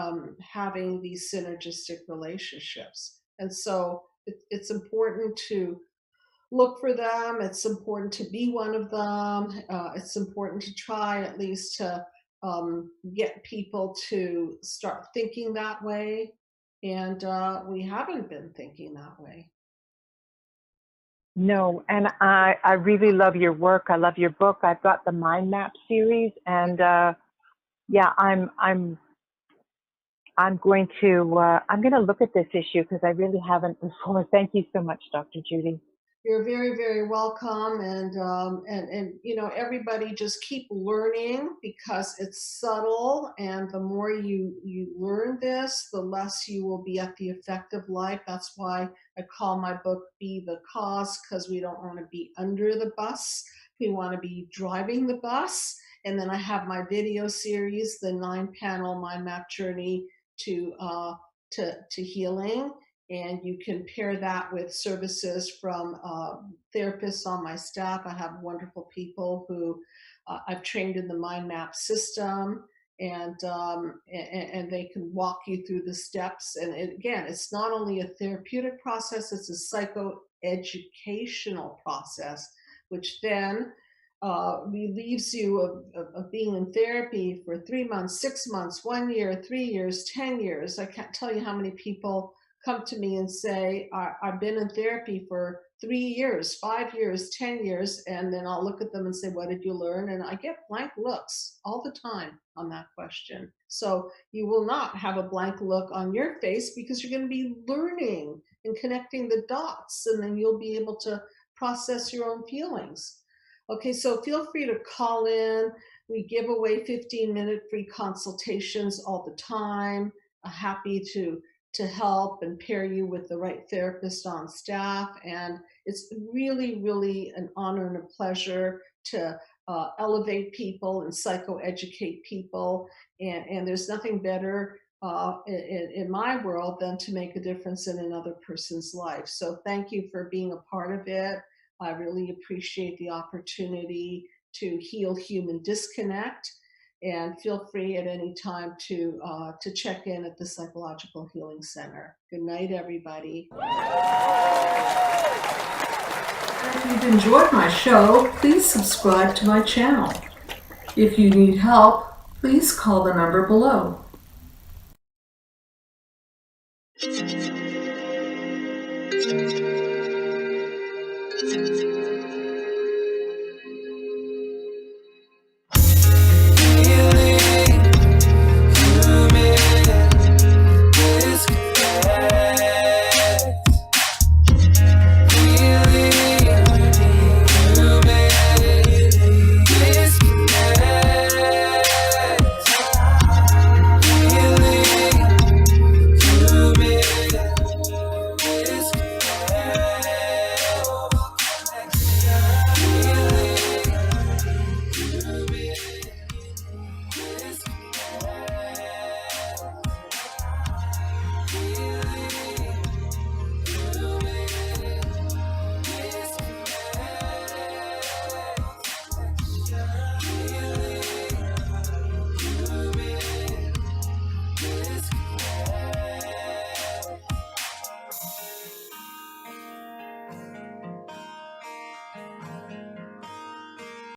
[SPEAKER 1] having these synergistic relationships. And so it's important to look for them. It's important to be one of them. It's important to try at least to get people to start thinking that way. And we haven't been thinking that way.
[SPEAKER 4] No, and I really love your work. I love your book. I've got the Mind Map series, and yeah, I'm going to look at this issue because I really haven't before. Thank you so much, Dr. Judy.
[SPEAKER 1] You're very, very welcome. And everybody just keep learning, because it's subtle. And the more you learn this, the less you will be at the effective life. That's why I call my book Be the Cause, because we don't want to be under the bus. We want to be driving the bus. And then I have my video series, the 9-panel Mind Map Journey to healing. And you can pair that with services from therapists on my staff. I have wonderful people who I've trained in the mind map system, and they can walk you through the steps. And again, it's not only a therapeutic process, it's a psychoeducational process, which then relieves you of being in therapy for 3 months, 6 months, 1 year, 3 years, 10 years. I can't tell you how many people come to me and say, I've been in therapy for 3 years, 5 years, 10 years. And then I'll look at them and say, what did you learn? And I get blank looks all the time on that question. So you will not have a blank look on your face, because you're going to be learning and connecting the dots, and then you'll be able to process your own feelings. Okay, so feel free to call in. We give away 15-minute free consultations all the time. I'm happy to help and pair you with the right therapist on staff. And it's really, really an honor and a pleasure to elevate people and psychoeducate people. And there's nothing better in my world than to make a difference in another person's life. So thank you for being a part of it. I really appreciate the opportunity to heal human disconnect. And feel free at any time to check in at the Psychological Healing Center. Good night, everybody. If you've enjoyed my show, please subscribe to my channel. If you need help, please call the number below.